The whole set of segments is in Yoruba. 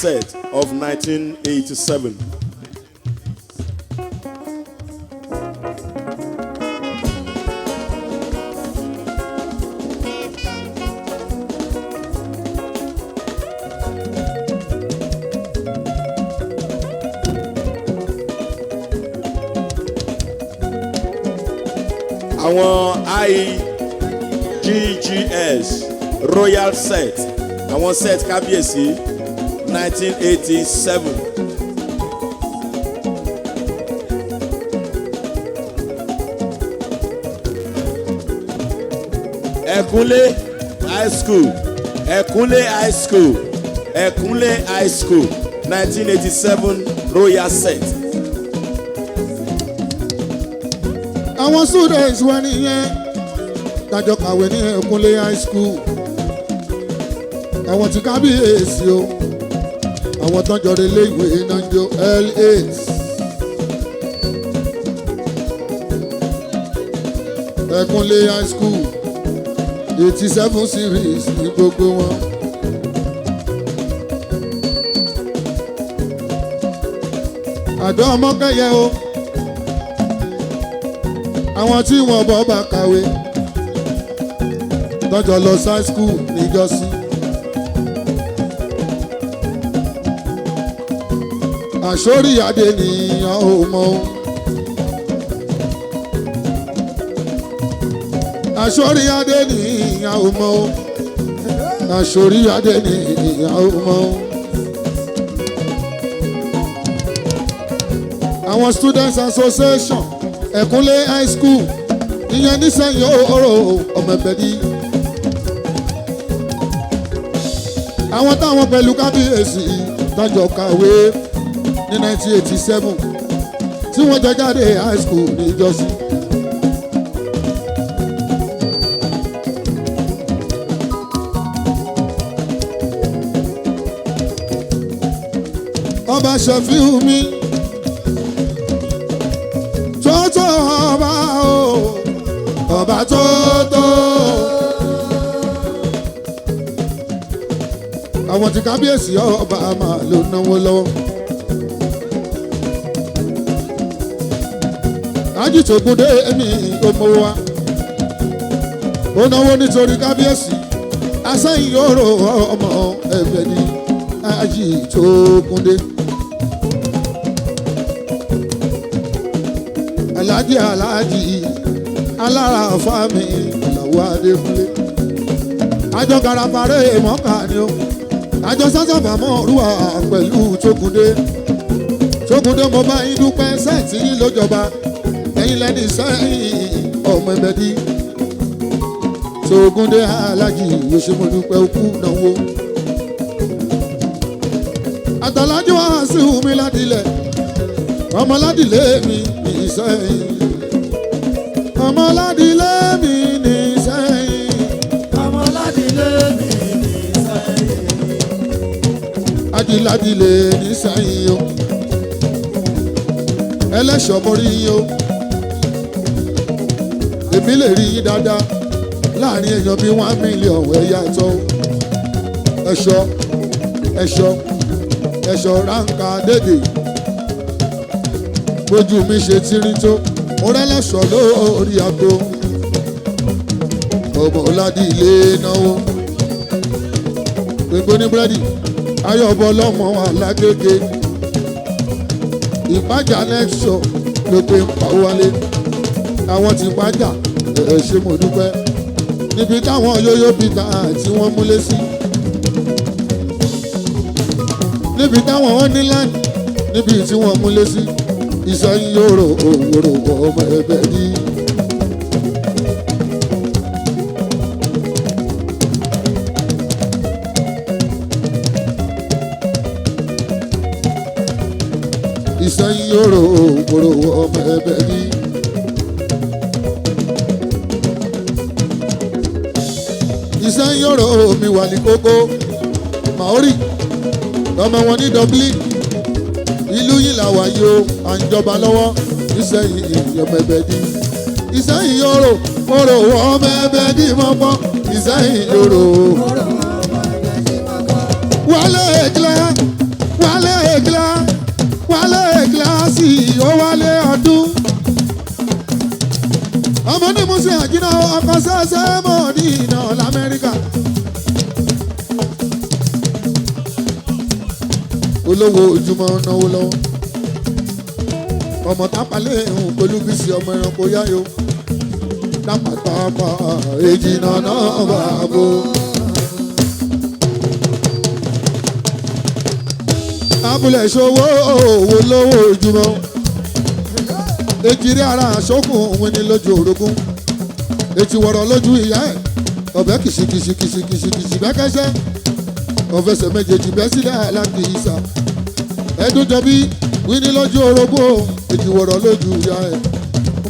set of 1987. Àwọn IGGS Royal set, àwọn set kábíyèsí 1987. Ẹ̀kúnlé high school, Ẹ̀kúnlé high school, Ẹ̀kúnlé high school 1987 Royal set. Àwọn students wà nìyẹn tájọ kàwé ní Ẹ̀kúnlé high school. Àwọn tí kábíyèsí o, àwọn tán jọ relé ìwé náà jọ L8. Ẹ̀kúnlé high school 87 series ní gbogbo wọn. Àdó ọmọkẹyẹ o, àwọn tí wọn bọ́ bá kàwé tọ́jọ́ lọ high school níjọ́sí. Àṣórí adé nìyàn ò mọ̀ o. Àṣórí adé nìyàn ò mọ̀ o. Àṣórí adé nìyàn ò mọ̀ o. Àwọn students association Ẹ̀kúnlé high school ìyẹn nísẹ̀yìn òòrò ọmọ ẹ̀bẹ̀dì. Àwọn táwọn pẹ̀lú kábíyèsí tọ́jọ́ kàwé ní 1987 tí wọ́n jọ jáde high school ní ìjọsìn. Ọba Ṣẹ̀fíù mi tótó ọba o, ọba tótó. Àwọn tí kábíyèsí ọba máa ló náwó lọ́wọ́. Ajítógúndé èmi ọmọ wa ó náwó nítorí kábíyèsí Asẹ́yìn yòrò ọmọ ẹ̀bẹ̀ ní Ajítógúndé. Aláàjì alára fámi làwọn Adékúnlé. Àjọ garafárẹ́ mọ́kà ni ó, àjọ sásàfà mọ́ọ̀rúwà pẹ̀lú Tógúndé. Tógúndé mo bá yín dúpẹ́ sẹ́ẹ̀tì yín lójọba, ẹ̀yin lẹ́ni sẹ́yìn ọmọ ẹ̀bẹ̀dì. Tógúndé aláàjì yóò ṣe mo dúpẹ́ òkú náwó. Àtàlájú wá sí omi ládìlẹ̀, ọmọ ládìlẹ̀ mi ní Ìṣẹ́yìn. Ọmọ ládìlẹ̀ mi ní Ìṣẹ́yìn. Ọmọ ládìlẹ̀ mi ní Ìṣẹ́yìn. Adìládìlẹ̀ ní Ìṣẹ́yìn o. Ẹlẹ́ṣọ̀ mo rí yín o. Èmi lè rí yín dáadáa láàrin èèyàn bíi 1 million ẹ̀yà tó. Ẹ̀ṣọ́ ránkà dédè. Bójú mi ṣe tírí tó, mo rẹ́lẹ́ṣọ̀ lórí àgbo. Ọmọ Ládìlẹ̀ náwó. Gbogbo ní búrẹ́dì, Ayọ̀bọ lọ́mọ Alágége. Ìpájà lẹ́ṣọ̀ ló pé ń pa wálé. Àwọn ti pàjà ṣe mo dúpẹ́. Níbi táwọn yóyó bìtà tí wọ́n múlé sí. Níbi táwọn wọn ní láàyè, níbi tí wọ́n múlé sí. Ìṣẹ́yìn yòrò òwòrò ọmọ ẹ̀bẹ̀dì. Ìṣẹ́yìn yòrò òwòrò ọmọ ẹ̀bẹ̀dì. Ìṣẹ́yìn yòrò mi wà ní kókó Maori ọmọ wọn ní Dublin. Ìlú yìí làwà yìí o, à ń jọba lọ́wọ́. Ìṣẹ́yìn ọmọ ẹ̀bẹ̀dì. Ìṣẹ́yìn yòrò ọmọ ẹ̀bẹ̀dì mọ́pọ́. Ìṣẹ́yìn yòrò Wálé ìjìlá ó wálé ọdún. ọmọ ní musa àjìnà ọkọ̀ sẹ́sẹ́ mọ̀ ní iná lamẹ́ríkà. olówó ojúmọ́ náwó lọ́wọ́. ọmọ tápàlẹ́ ìhùn pẹ̀lú bísí ọmọ ẹranko yáyó. lápàtàpà èjì nànà bàbò. abúlé ṣòwò owó lówó ojúmọ́. ejiri ara àṣọkùn òun ni lójú orogún. etí wọ̀rọ̀ lójú ìyá ẹ̀. ọ̀bẹ kìsìkìsìkìsìkìsì bẹ́kẹ́sẹ́. ọ̀fẹsẹ̀ méjèèjì bẹ́ sílẹ̀ aláàkì ìsà. ẹ̀dùn jọbí wíní lójú orogún. etí wọ̀rọ̀ lójú ìyá ẹ̀.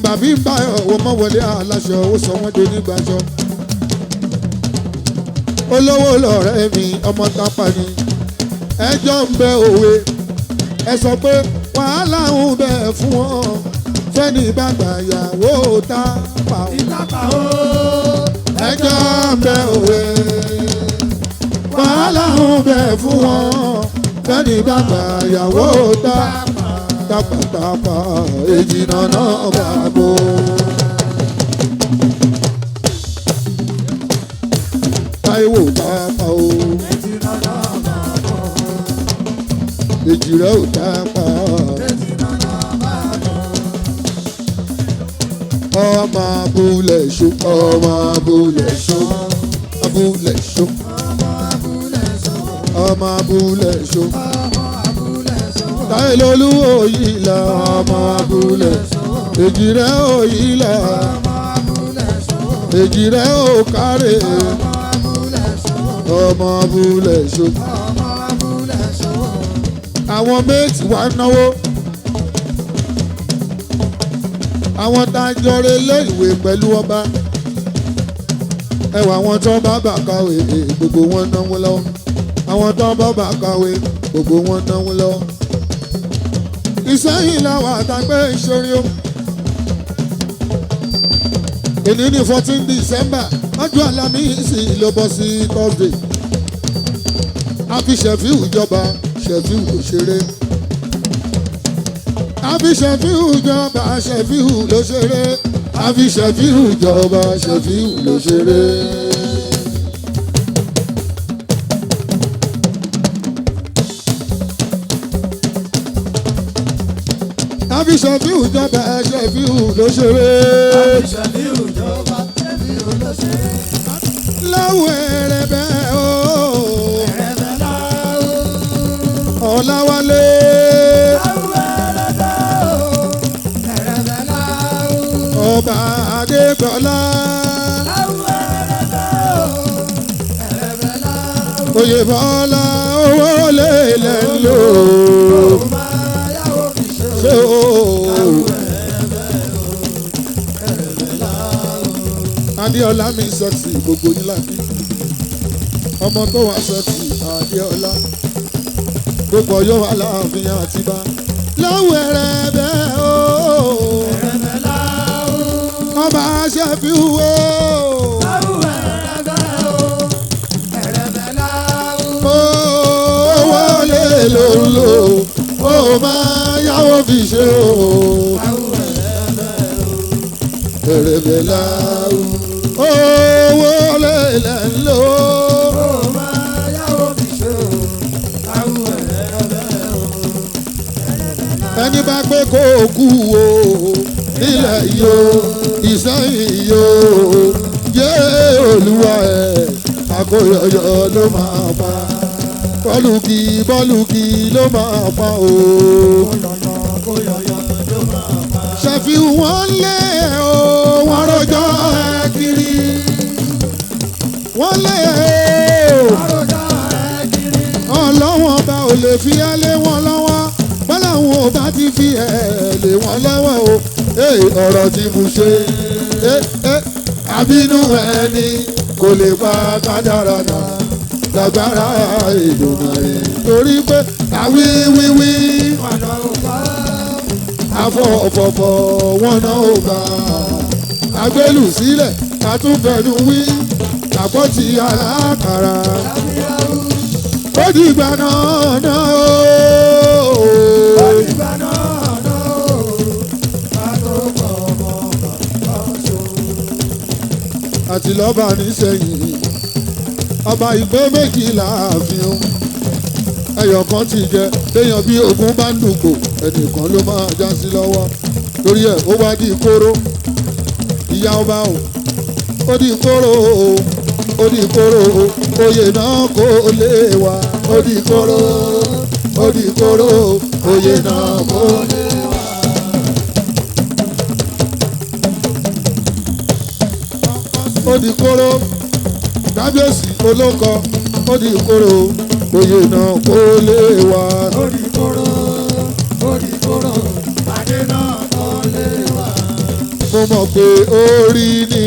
bàbí ń bá ọwọ́ mọ́ wọlé aláṣọ ó sọ wọ́n dé nígbàṣọ. olówó lọ̀rẹ́ mi ọmọ tápà ni. ẹjọ́ ń bẹ òwe. ẹ sọ pé wàhálà ń bẹ fún wọn. fẹ́ni bàgbà yàwó tápà ó. ìtàpá o. ẹjọ́ ń bẹ òwe. wàhálà ń bẹ fún wọn. fẹ́ni bàgbà yàwó tápà èjì nànà bàbò. Táíwò tápà o. èjì rẹ̀ ò tápà. ọmọ abúlé ṣó. ọmọ abúlé ṣó. abúlé ṣó. ọmọ abúlé ṣó. Táílólú òyìnlá ọmọ abúlé. èjì rẹ̀ òyìnlá. èjì rẹ̀ òkárè. ọmọ abúlé ṣó. àwọn méjì wá náwó. àwọn tá a jọre lé ìwé pẹ̀lú ọba. ẹwà àwọn tó bá bà kàwé gbogbo wọn náwó lọ́wọ́. àwọn tó bá bà kàwé gbogbo wọn náwó lọ́wọ́. Ìsẹ́yìn làwọn àtàgbẹ́ ìṣòrí o. èní ní 14 December ọjọ́ Àlàmísì ló bọ́ sí Thursday. a fi Ṣẹ̀fíù jọba Ṣẹ̀fíù ló ṣeré. a fi Ṣẹ̀fíù jọba Ṣẹ̀fíù ló ṣeré. a fi Ṣẹ̀fíù jọba Ṣẹ̀fíù ló ṣeré. a fi Ṣẹ̀fíù jọba Ṣẹ̀fíù ló ṣeré. Ṣẹ̀fíù jọba Ṣẹ̀fíù ló ṣeré. láwọ̀ ẹ̀rẹ̀bẹ̀ o. ẹ̀rẹ̀bẹ̀ láwọ̀. Ọláwálé. láwọ̀ ẹ̀rẹ̀bẹ̀ o. ẹ̀rẹ̀bẹ̀ láwọ̀. ọba Adégbọlá. láwọ̀ ẹ̀rẹ̀bẹ̀ o. ẹ̀rẹ̀bẹ̀ láwọ̀. Oyèbọ́lá owó lè lẹ́ ń lò. ó máa yáwó fi ṣe o. ṣé o. Adéọlá mi sẹ́ksì gbogbo yín láti. ọmọ tó wà sẹ́ksì Adéọlá. gbogbo Ọ̀yọ́ wà láàfin Àtìbá. láwọ̀ ẹ̀rẹ̀bẹ̀ o. ẹ̀rẹ̀bẹ̀ láwọ̀. ọba Ṣẹ̀fíù o. láwọ̀ ẹ̀rẹ̀bẹ̀ o. ẹ̀rẹ̀bẹ̀ láwọ̀. owó lè lò ń lò. ó máa yáwó fi ṣe o. láwọ̀ ẹ̀rẹ̀bẹ̀ o. ẹ̀rẹ̀bẹ̀ láwù. owó lè lẹ́ ń lò. ó máa yáwó fi ṣe o. láwọ̀ ẹ̀rẹ̀bẹ̀ o. ẹni bá pé kó o kú o nílẹ̀ yìí o Ìsẹ́yìn yìí o yé Olúwa ẹ̀ àkóyọyọ ló máa pa bọ́lùkì ló máa pa o. Ṣẹ̀fíù wọ́n lé o wọ́n rọjọ́ ẹ kiri wọ́n lé o ọlọ́wọ́n bá ò lè fi ẹ́ lé wọn lọ́wọ́ bọ́lá wọn ò bá ti fi ẹ̀ lé wọn lọ́wọ́ o. ọ̀rọ̀ tí mo ṣe àbínú ẹni kò lè pa kádàrá náà lágbára Èdùmàrè torí pé àwíwíwí àfọ̀fọ̀fọ̀ wọn náà ò bá agbélù sílẹ̀ àtúnfẹ̀nu wí àpótí alákàrà ó dìgbà náà náà ó. àti lọ́ba nísẹ̀yìn ọba ìgbé méjìlá àfihàn ẹyọ kan ti jẹ léèyàn bí ogun bá ń dùnkò ẹnìkan ló máa já sí lọ́wọ́ torí ẹ̀ ó wá di kóró ìyá ọba o ó di kóró ó di kóró oyè náà kò lè wá ó di kóró ó di kóró oyè náà kò lè wá. ó di kóró kábíyèsí olóko ó di kóró oyè náà kò lè wá. ó di kóró adé náà kò lè wá. mo mọ̀ pé orí ni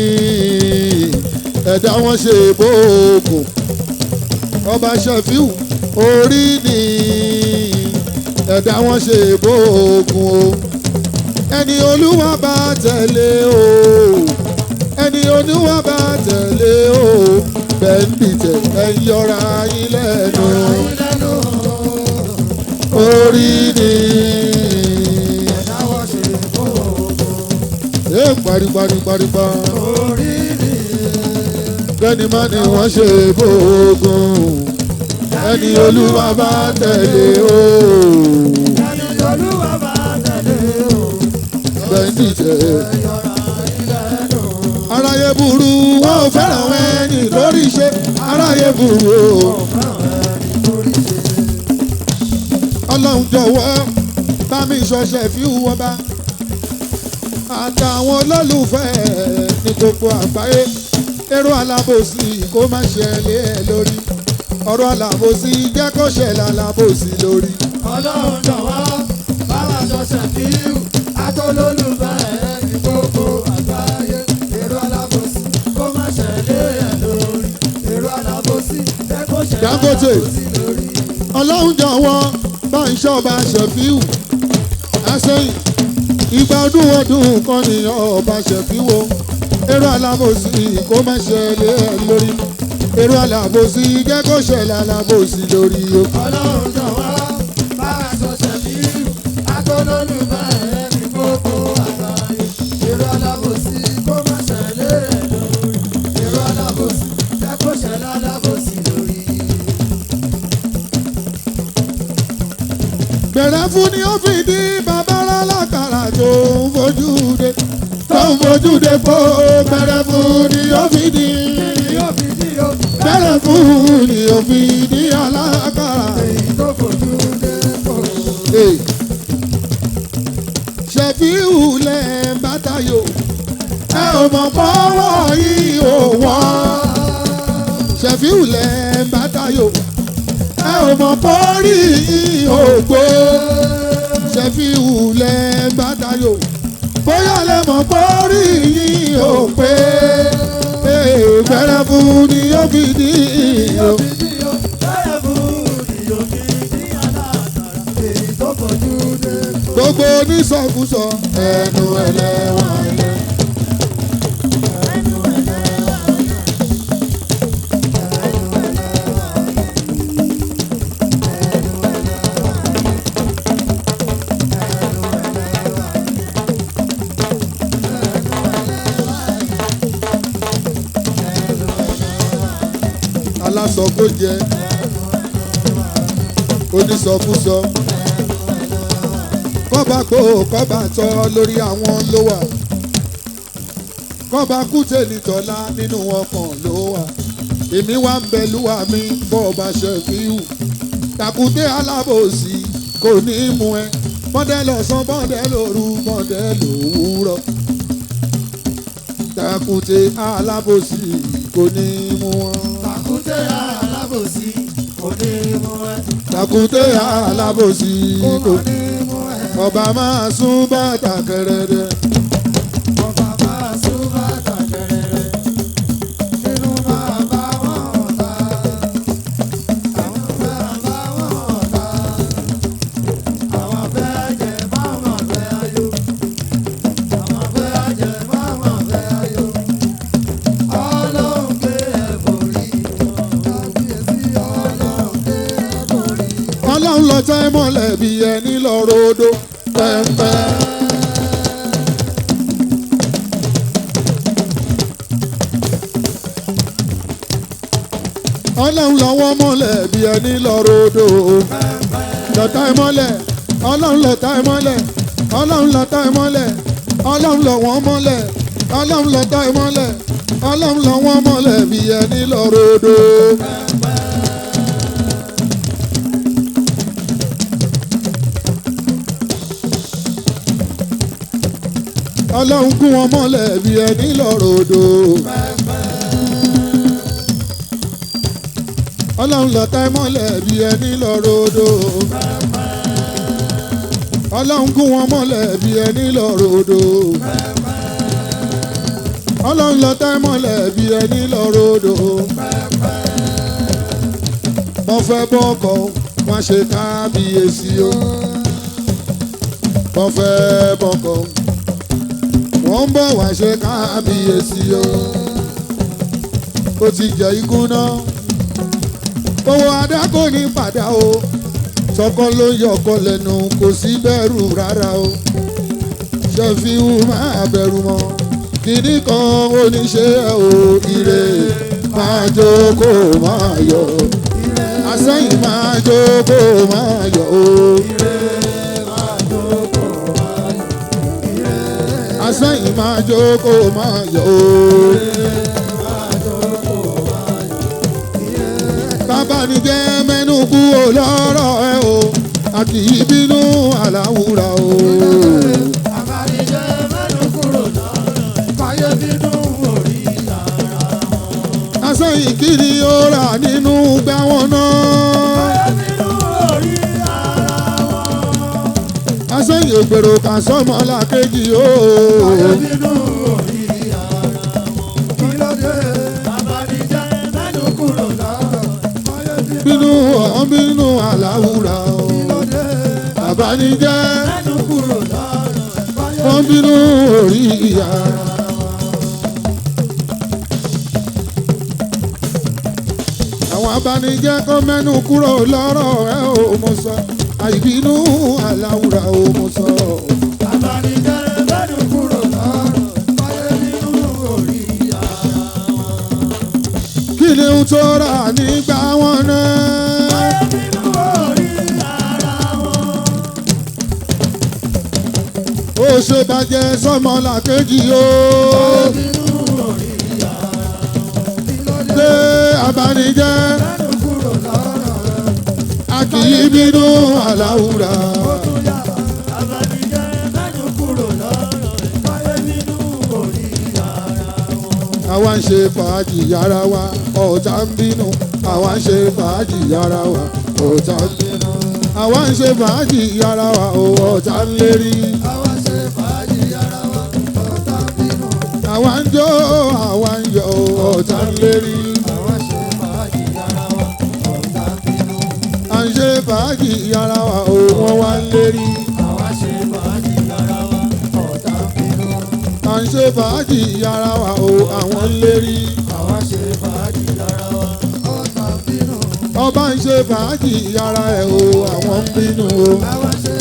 ẹ̀dá wọn ṣe bóògùn ọba Ṣẹ̀fíù orí ni ẹ̀dá wọn ṣe bóògùn o ẹni olúwa bá tẹ̀lé o ẹni olúwa bá tẹ̀lé o bẹ́ẹ̀ ń dìtẹ̀ ẹ̀ ń yọra yín lẹ́nu orí ni ẹ̀dá wọn ṣe bóògùn. ẹ pariparipa orí ni bẹ́ẹ̀ni má ni wọ́n ṣe bóògùn ẹni olúwa bá tẹ̀lé o ẹni olúwa bá tẹ̀lé o. bẹ́ẹ̀ ń dìtẹ̀. yọra ìlẹ́nu. aráyé burú wọn ò fẹ́ràn ẹni lórí iṣẹ́ aráyé burú o. ọlọ́run jọ̀wọ́ bá mi ṣọṣẹ́ fi wọ́n bá àtàwọn olólùfẹ́ ní gbogbo àgbáyé èrò alábòsí kó má ṣẹlẹ̀ ẹ lórí ọ̀rọ̀ alábòsí jẹ́ kó ṣẹlẹ̀ alábòsí lórí. ọlọ́run jọ̀wọ́ báwa ṣọṣẹ́ fíìmù àtọ́lólùfẹ́ ní gbogbo àgbáyé èrò alábòsí kó má ṣẹlẹ̀ ẹ̀ lórí èrò alábòsí jẹ́ kó ṣẹlẹ̀ Dangote. alábòsí lórí. ọlọ́run jọ̀wọ́ bá ń ṣọba Ṣẹ̀fíù àṣẹyìn ìgbà ọdún kan ní ọba Ṣẹ̀fíù èrò alábòsí kó má ṣẹlẹ̀ ẹ lórí èrò alábòsí jẹ́ kó ṣẹlẹ̀ alábòsí lórí o. ọlọ́run jọ̀wọ́ báwa ṣọṣẹ́ fíìmù àtọ́lólùfẹ́ ní gbogbo àgbáyé èrò alábòsí kó má ṣẹlẹ̀ ẹ̀ lórí èrò alábòsí jẹ́ kó ṣẹlẹ̀ alábòsí lórí. bẹ̀rẹ̀ fún ni ó fi di babalá lákàrà tó ń fojú de fó bẹ̀rẹ̀ fún ni ó fi di bẹ̀rẹ̀ fún ni ó fi di alákàrà. Hey. Ṣẹ̀fíù lẹ̀ ń bàtàyò ẹ ò mọ̀ pọ́wọ́ yìí ò wọ́n. Ṣẹ̀fíù lẹ̀ ń bàtàyò ẹ ò mọ̀ pọ́rí yìí ò gbó. Ṣẹ̀fíù lẹ̀ ń bàtàyò bóyá lẹ mọ̀ pọ́rí yìí ò pé. Bẹ̀rẹ̀ fún ni ó fi di ìyó. Gbogbo onísọkúsọ ẹnu ẹlẹ́wọ̀n ẹlẹ́. Alásọkó jẹ onísọkúsọ kọ́ba kó kọ́ba tọ́ lórí àwọn ló wà kọ́ba kútẹ́lì tọ́lá nínú ọkàn ló wà èmi wá ń bẹ lúwa mi bọ́ọ̀bà Ṣẹ̀fíù tàkùté alábòsí kò ní í mú ẹ bọ́dẹ́ lọ́sàn bọ́dẹ́ lóru bọ́dẹ́ lówùúrọ̀ tàkùté alábòsí kò ní í mú wọn. Tàkúté alábòsí kò ní mú ẹ. Tàkùté alábòsí Kò ní mú ẹ. ọba máa sún bàtà kẹrẹrẹ. Ọba máa sún bàtà kẹrẹrẹ. Inú máa bá wọn ta. Àwọn fẹ́ bá wọn ta. Àwọn fẹ́ jẹ máma fẹ́ ayọ̀. Àwọn fẹ́ jẹ máma fẹ́ ayọ̀. Ọlọ́run gbé ẹ̀bùn rí wọn. Kábíyèsí ọlọ́run gbé ẹ̀bùn rí wọn. Ọlọ́run lọ tẹ́ mọ́lẹ̀ bí ẹni lọ rodo pẹ́ńpẹ́. ọlọ́run lọ́wọ́ mọ́lẹ̀ bí ẹni lọ́rọ̀ odò lọ́tà ìmọ́lẹ̀ ọlọ́run lọ́tà ìmọ́lẹ̀ ọlọ́run lọ́tà ìmọ́lẹ̀ ọlọ́run lọ́wọ́ mọ́lẹ̀ ọlọ́run lọ́tà ìmọ́lẹ̀ ọlọ́run lọ́wọ́ mọ́lẹ̀ bí ẹni lọ́rọ̀ odò. ọlọ́run kún wọn mọ́lẹ̀ bí ẹni lọ́rọ̀ odò. ọlọ́run lọ́tà ìmọ́lẹ̀ bí ẹni lọ́rọ̀ odò. ọlọ́run kún wọn mọ́lẹ̀ bí ẹni lọ́rọ̀ odò. ọlọ́run lọ́tà ìmọ́lẹ̀ bí ẹni lọ́rọ̀ odò. wọ́n fẹ́ bọ́kọ̀ wọ́n ṣe kábíyèsí o. wọ́n fẹ́ bọ́kọ̀ wọ́n ń bọ̀ wá ṣe kábíyèsí o. ó ti jẹ́ ikú náà owó adáko ní padà o. sọkọ ló yọkọ lẹ́nu kò sí bẹ̀rù rárá o. ṣẹ́fíù máa bẹ̀rù mọ́ kìíní kan oníṣẹ́ o. ire máa jókòó máa yọ̀ àsẹ́yìn máa jókòó máa yọ̀ o. àsẹ́yìn máa jókòó máa yọ̀ o. bàbá ni jẹ́ mẹ́nu kú o lọ́rọ̀ ẹ o. a kì í bínú aláwùrà o. bàbá ni jẹ́ mẹ́nu kúrò lọ́rọ̀ káyé bínú orí ara wọn. àsẹ́yìn kiri ó rà nínú gbà wọn náà. káyé bínú orí ara wọn. àsẹ́yìn ògbèrò kà sọ́mọ làkejì o. káyé bínú orí ara wọn. kí ló dé? bàbá ni jẹ́ mẹ́nu kúrò lọ́rọ̀ káyé bínú ọ̀hún bínú aláwùrà o. kí ló dé? bàbá ni jẹ́ mẹ́nu kúrò lọ́rọ̀ káyé wọ́n bínú orí ìyá. àwọn abanijẹ́ kó mẹ́nu kúrò lọ́rọ̀ ẹ ò mọ̀ sọ. àìbínú aláwùrà ò mọ̀ sọ. bàbá ni jẹ́ mẹ́nu kúrò lọ́rọ̀ káyé bínú orí ara wọn. kí ni ohun tó rà nígbà wọn náà. káyé bínú orí ara wọn. ó ṣe bàjẹ́ sọ́mọ làkejì o. káyé bínú orí ara wọn. kí ló dé? ṣé abanijẹ́ mẹ́nu kúrò lọ́rọ̀ a kì í bínú aláwùrà. ó tún yà bàbá ni jẹ́ mẹ́nu kúrò lọ́rọ̀ káyé bínú orí ara wọn. àwa ń ṣe fàájì ara wa ọ̀tá ń bínú. àwa ń ṣe fàájì ara wa ọ̀tá ń bínú. àwa ń ṣe fàájì ara wa ọ̀tá ń lérí. àwa ṣe fàájì ara wa ọ̀tá bínú. àwa ń jó àwa ń yọ̀ ọ̀tá ń lérí. àwa ṣe fàájì ara wa ọ̀tá bínú. à ń ṣe fàájì ara wa wọ́n wá ń lérí. àwa ṣe fàájì ara wa ọ̀tá bínú. à ń ṣe fàájì ara wa àwọn ń lérí. àwa ṣe fàájì ara wa ọ̀tá bínú. ọba ń ṣe fàájì ara ẹ̀ àwọn ń bínú o. àwa ṣe